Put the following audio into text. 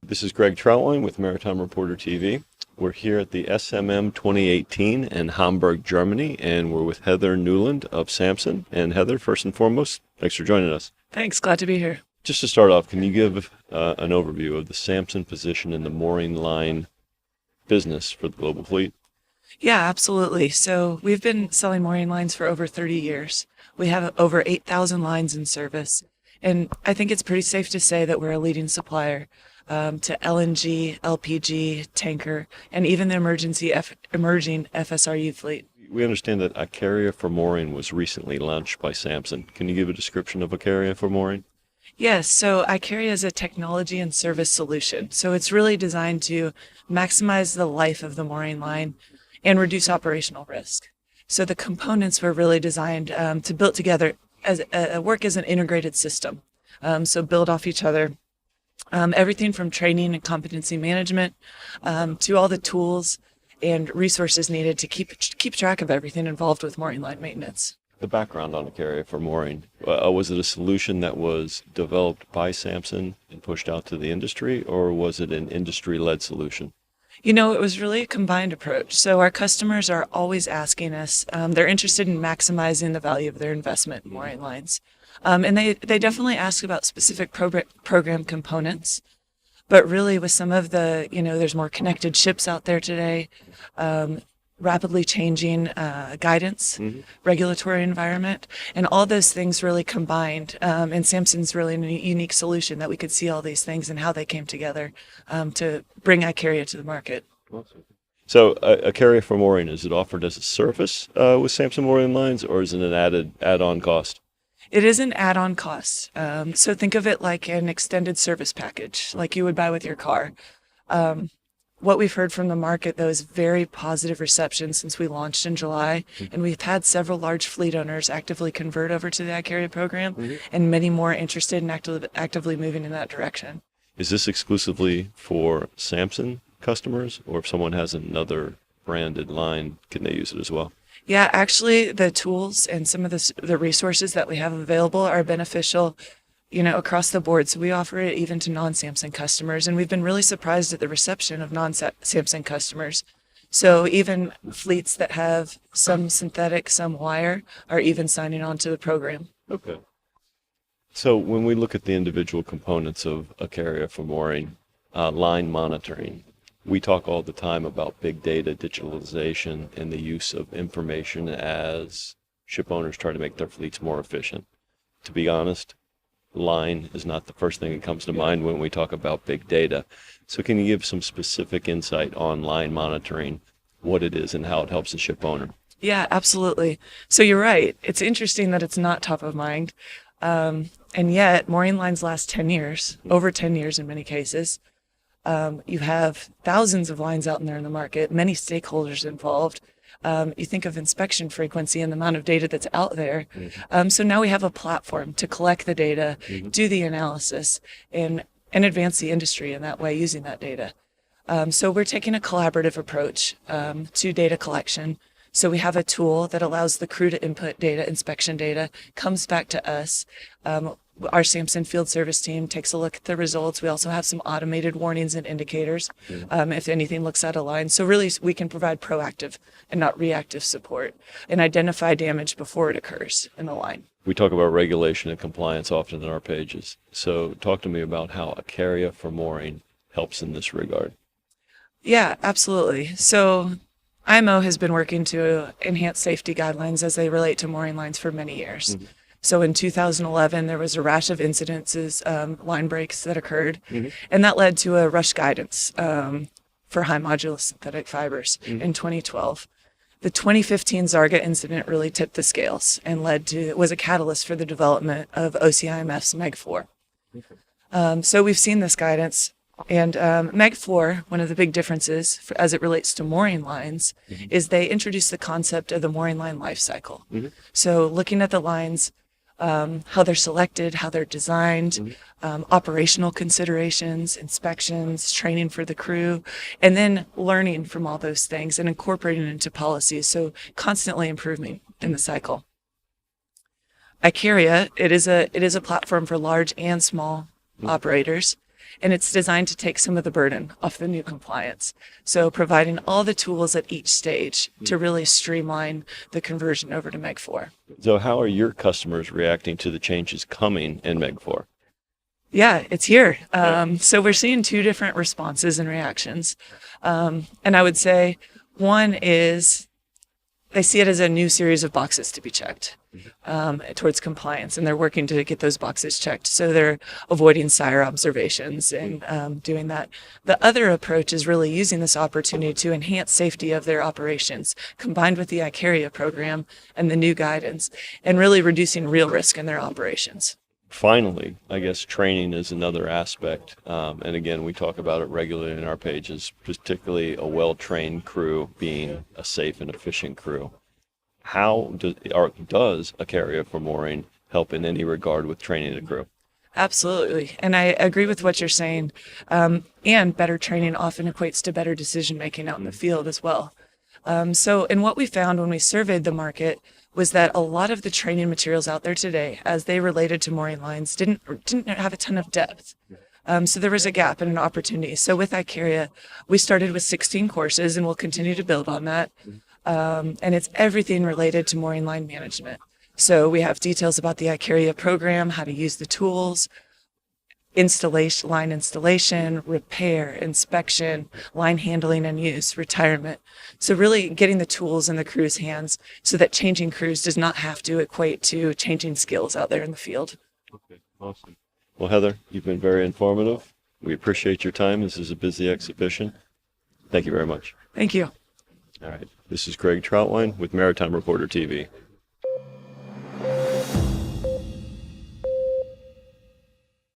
This is Greg Troutwine with Maritime Reporter TV. We're here at the SMM 2018 in Hamburg, Germany, and we're with Heather Newland of Samson. And Heather, first and foremost, thanks for joining us. Thanks, glad to be here. Just to start off, can you give an overview of the Samson position in the mooring line business for the global fleet? Yeah, absolutely. So we've been selling mooring lines for over 30 years. We have over 8,000 lines in service. And I think it's pretty safe to say that we're a leading supplier to LNG, LPG, tanker, and even the emerging FSRU fleet. We understand that Icaria for mooring was recently launched by Samson. Can you give a description of Icaria for mooring? Yes, so Icaria is a technology and service solution. So it's really designed to maximize the life of the mooring line and reduce operational risk. So the components were really designed to build together as work as an integrated system. So build off each other. Everything from training and competency management to all the tools and resources needed to keep track of everything involved with mooring line maintenance. The background on Icaria for mooring, was it a solution that was developed by Samson and pushed out to the industry, or was it an industry-led solution? You know, it was really a combined approach. So our customers are always asking us, they're interested in maximizing the value of their investment in mooring lines. And they definitely ask about specific program components. But really with some of the, there's more connected ships out there today, rapidly changing guidance, regulatory environment, and all those things really combined. And Samson's really a unique solution that we could see all these things and how they came together to bring Icaria to the market. So Icaria for mooring, is it offered as a service with Samson mooring lines, or is it an add-on cost? It is an add-on cost. So think of it like an extended service package, like you would buy with your car. What we've heard from the market, though, is very positive reception since we launched in July. And we've had several large fleet owners actively convert over to the Icaria program, and many more interested in actively moving in that direction. Is this exclusively for Samson customers, or if someone has another branded line, can they use it as well? Yeah, actually, the tools and some of the resources that we have available are beneficial, across the board. So we offer it even to non-Samson customers, and we've been really surprised at the reception of non-Samson customers. So even fleets that have some synthetic, some wire, are even signing on to the program. Okay. So when we look at the individual components of Icaria for mooring, line monitoring, we talk all the time about big data, digitalization, and the use of information as ship owners try to make their fleets more efficient. To be honest, line is not the first thing that comes to mind when we talk about big data. So can you give some specific insight on line monitoring, what it is and how it helps the ship owner? Yeah, absolutely. So you're right. It's interesting that it's not top of mind. And yet mooring lines last 10 years, over 10 years in many cases. You have thousands of lines out there in the market, many stakeholders involved. You think of inspection frequency and the amount of data that's out there. So now we have a platform to collect the data, do the analysis, and advance the industry in that way using that data. So we're taking a collaborative approach to data collection. So we have a tool that allows the crew to input data, inspection data, comes back to us. Our Samson field service team takes a look at the results. We also have some automated warnings and indicators if anything looks out of line. So really we can provide proactive and not reactive support and identify damage before it occurs in the line. We talk about regulation and compliance often in our pages. So talk to me about how Icaria for mooring helps in this regard. Yeah, absolutely. So IMO has been working to enhance safety guidelines as they relate to mooring lines for many years. So in 2011, there was a rash of incidences, line breaks that occurred, and that led to a rush guidance for high modulus synthetic fibers in 2012. The 2015 Zarga incident really tipped the scales and was a catalyst for the development of OCIMF's MEG 4. So we've seen this guidance. And MEG 4, one of the big differences as it relates to mooring lines, is they introduced the concept of the mooring line life cycle. So looking at the lines, how they're selected, how they're designed, operational considerations, inspections, training for the crew, and then learning from all those things and incorporating it into policies. So constantly improving in the cycle. Icaria, it is a platform for large and small operators. and it's designed to take some of the burden off the new compliance. So providing all the tools at each stage to really streamline the conversion over to MEG 4. So how are your customers reacting to the changes coming in MEG 4? Yeah, it's here. So we're seeing two different responses and reactions. And I would say one is they see it as a new series of boxes to be checked towards compliance, and they're working to get those boxes checked. So they're avoiding sire observations and doing that. The other approach is really using this opportunity to enhance safety of their operations, combined with the Icaria program and the new guidance, and really reducing real risk in their operations. Finally, I guess training is another aspect. And again, we talk about it regularly in our pages, particularly a well-trained crew being a safe and efficient crew. How does Icaria for mooring help in any regard with training the crew? Absolutely. And I agree with what you're saying. And better training often equates to better decision making out in the field as well. And what we found when we surveyed the market was that a lot of the training materials out there today, as they related to mooring lines, didn't have a ton of depth. So there was a gap and an opportunity. So with Icaria, we started with 16 courses, and we'll continue to build on that. And it's everything related to mooring line management. So we have details about the Icaria program, how to use the tools, line installation, repair, inspection, line handling and use, retirement. So really getting the tools in the crew's hands so that changing crews does not have to equate to changing skills out there in the field. Okay, awesome. Well, Heather, you've been very informative. We appreciate your time. This is a busy exhibition. Thank you very much. Thank you. All right. This is Craig Troutwine with Maritime Reporter TV.